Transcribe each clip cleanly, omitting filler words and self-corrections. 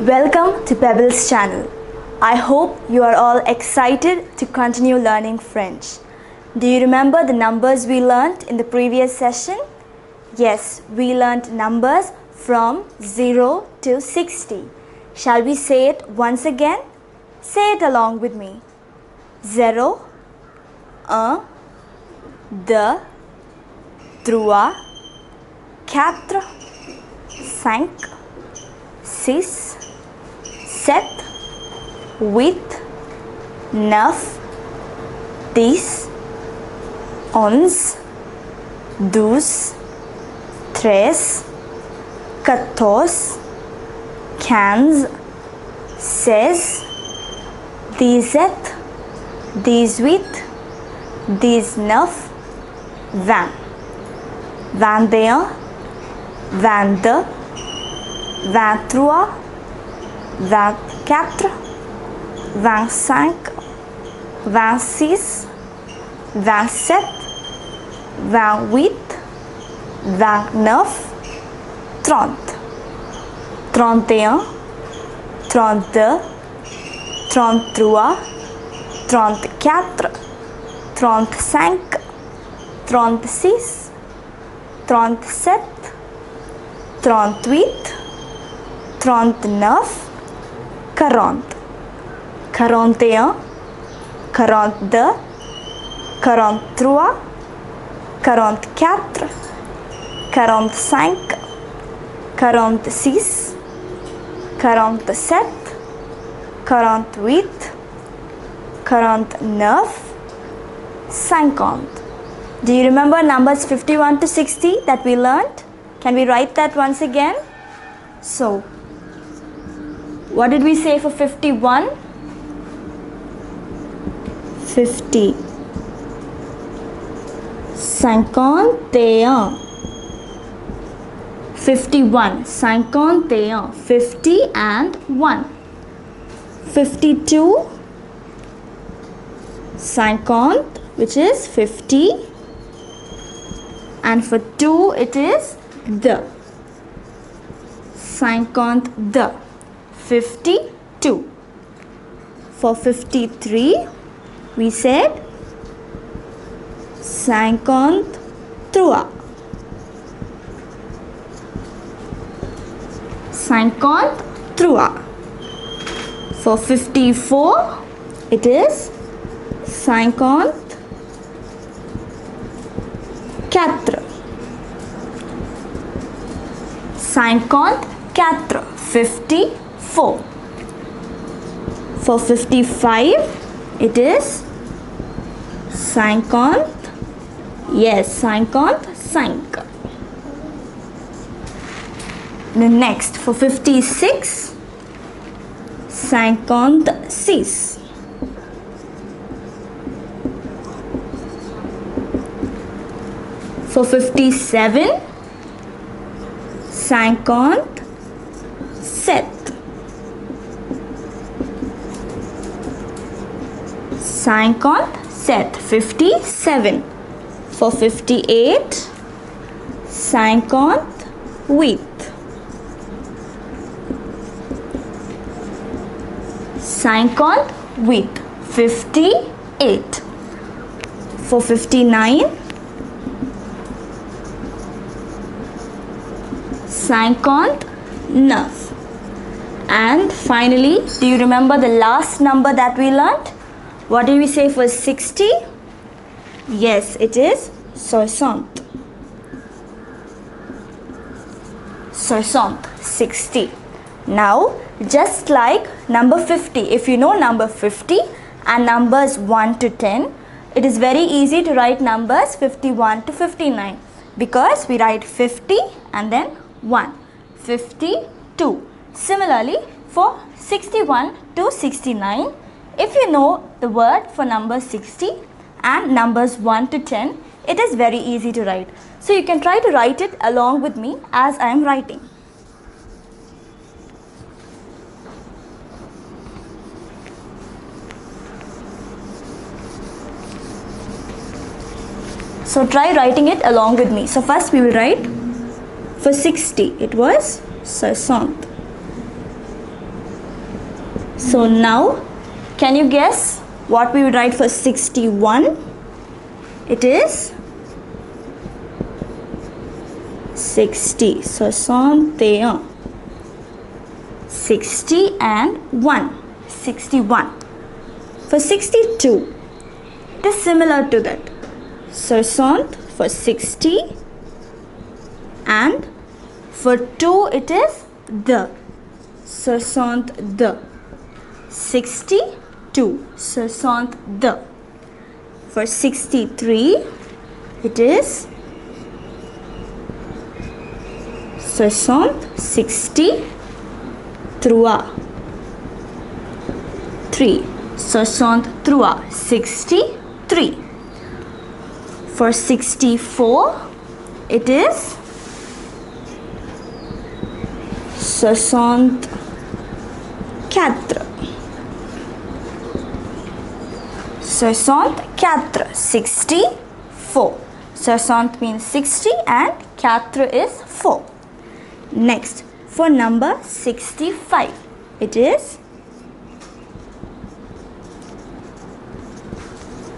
Welcome to Pebbles channel. I hope you are all excited to continue learning French. Do you remember the numbers we learnt in the previous session? Yes, we learnt numbers from 0 to 60. Shall we say it once again? Say it along with me. 0, 1, 2, 3, 4, 5, 6, 7, 8, 9, 10, 11, 12, 13, 14, 15, 16, 17, 18, 19, 20, 21, 22, 23, 24, 25, 26, 27, 28, 29, 30, 31, 32, 33, 34, 35, 36, 37, 38, 39, 40, 41, 42, 43, 44, 45, 46, 47, 48, 49, 50. Do you remember numbers 51 to 60 that we learned? Can we write that once again? So, what did we say for 51? 50. 51. 51. 51. 50 and 1. 52. 50, which is 50. And for 2 it is the. 52. 52. For 53 we said 53. 53. For 54 it is 54. 54. 54. For 55 it is 50. Yes, 55. Next, for 56, 56. For 57, 57. 57. 57. For 58, 58. 58. 58. For 59, 59. And finally, do you remember the last number that we learnt? What did we say for 60? Yes, it is 60. 60. Now, just like number 50, if you know number 50 and numbers 1 to 10, it is very easy to write numbers 51 to 59 because we write 50 and then 1. 52. Similarly, for 61 to 69, if you know the word for number 60 and numbers 1 to 10, it is very easy to write. So you can try to write it along with me as I am writing. So try writing it along with me. So first we will write for 60. It was 60. So now, can you guess what we would write for 61? It is 60. 61. 60 and 1. 61. For 62, it is similar to that. 60 for 60, and for 2 it is the. 62. 62. 62. For 63, it is 63. 63. 63. For 64, it is 64. 64. 64. 60 means 60 and 4 is 4. Next, for number 65, it is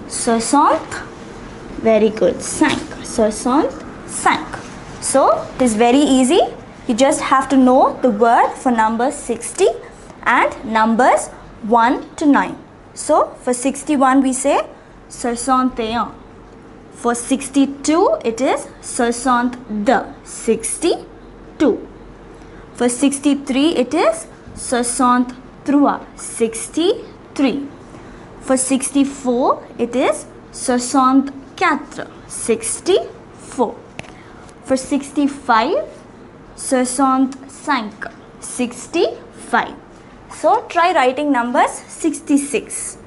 65. Very good. 65. So, it is very easy. You just have to know the word for number 60 and numbers 1 to 9. So, for 61 we say 61. For 62 it is 62. For 63 it is 63. 63. For 64 it is 64. 64. For 65 65. 65. So try writing numbers 66.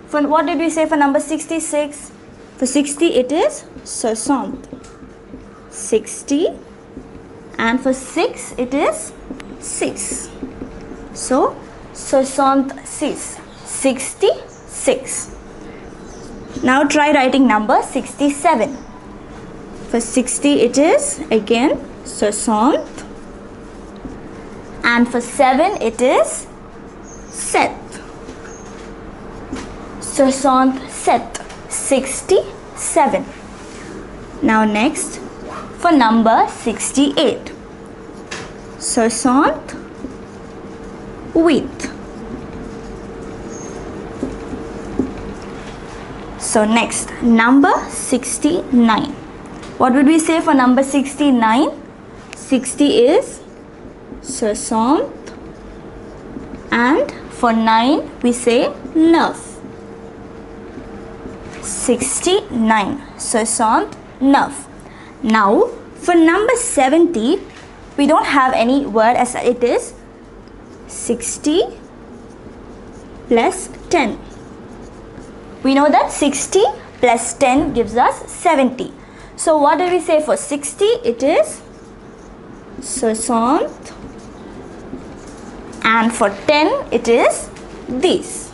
For what did we say for number 66? For 60 it is 60. 60. And for 6 it is 6. So 66. 66. Now try writing number 67. For 60 it is again 60. And for 7 it is 7. 67. Now next, for number 68. 68. So next, number 69. What would we say for number 69? 60 is 60. And for 9 we say 9. 69. 69. Now for number 70, we don't have any word as it is 60 plus 10. We know that 60 plus 10 gives us 70. So what did we say for 60? It is 60. And for 10 it is this.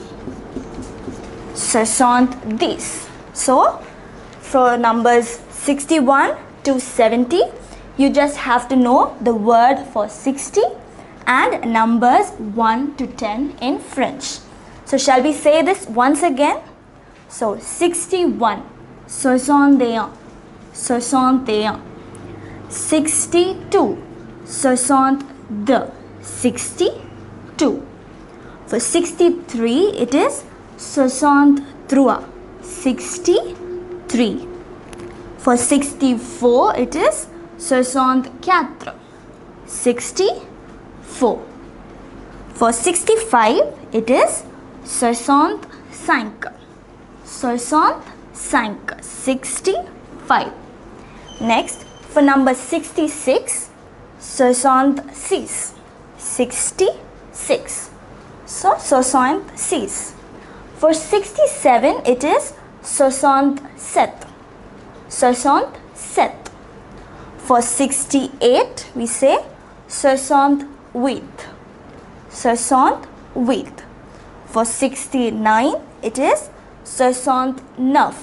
60 this. So for numbers 61 to 70, you just have to know the word for 60 and numbers 1 to 10 in French. So shall we say this once again? So 61, 61, 61. 62, 62, 62. For 63 it is 63, 63. For 64 it is 64, 64. For 65 it is 65, 65, 65. Next, for number 66, 66, 66. So 66. For 67 it is 67, 67. For 68 we say 68, 68. For 69 it is 69,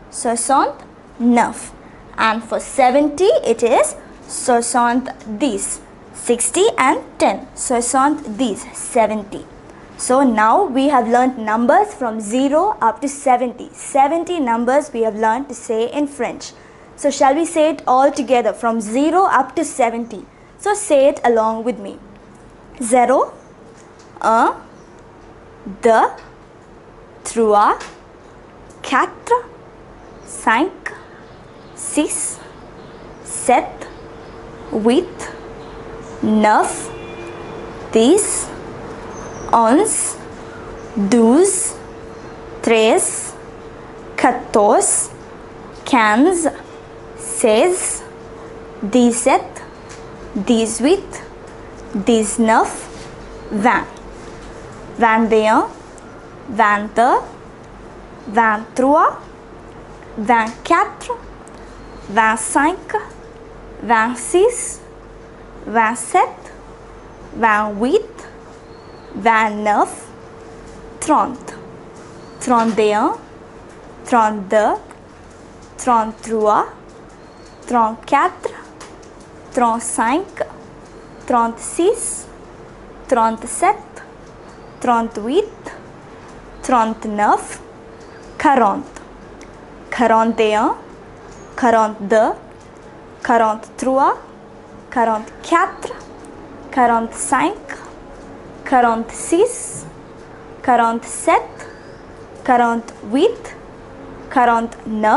69. And for 70 it is 60 and 10. 70. So now we have learnt numbers from 0 up to 70. 70 numbers we have learnt to say in French. So shall we say it all together from 0 up to 70? So say it along with me. 0, 1, 2, 3, 4, 5, 6, 7, 8, 9, 10, 11, 12, 13, 14, 15, 16, 17, 18, 19, 20, 21, 22, 23, 24, 25, 26, 27, 28, 29, 30, 31, 32, 33, 34, 35, 36, 37, 38, 39, 40, 41, 42, 43, 44, 45, 46, 47, 48, 49,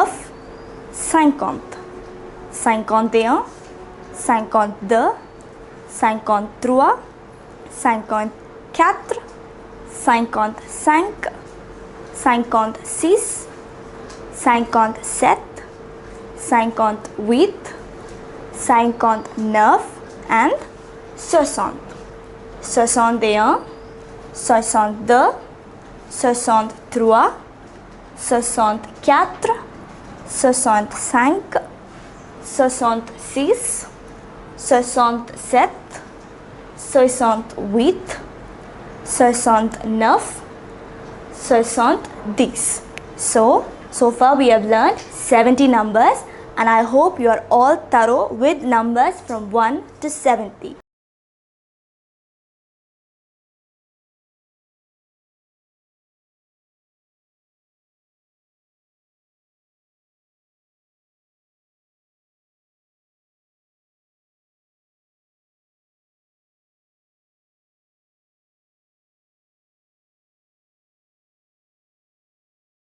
50, 51, 52, 53, 54, 55, 56, 57, 58, 59 and 60. 61, 62, 63, 64, 65, 66, 67, 68, 69, 70. So far we have learned 70 numbers, and I hope you are all thorough with numbers from 1 to 70.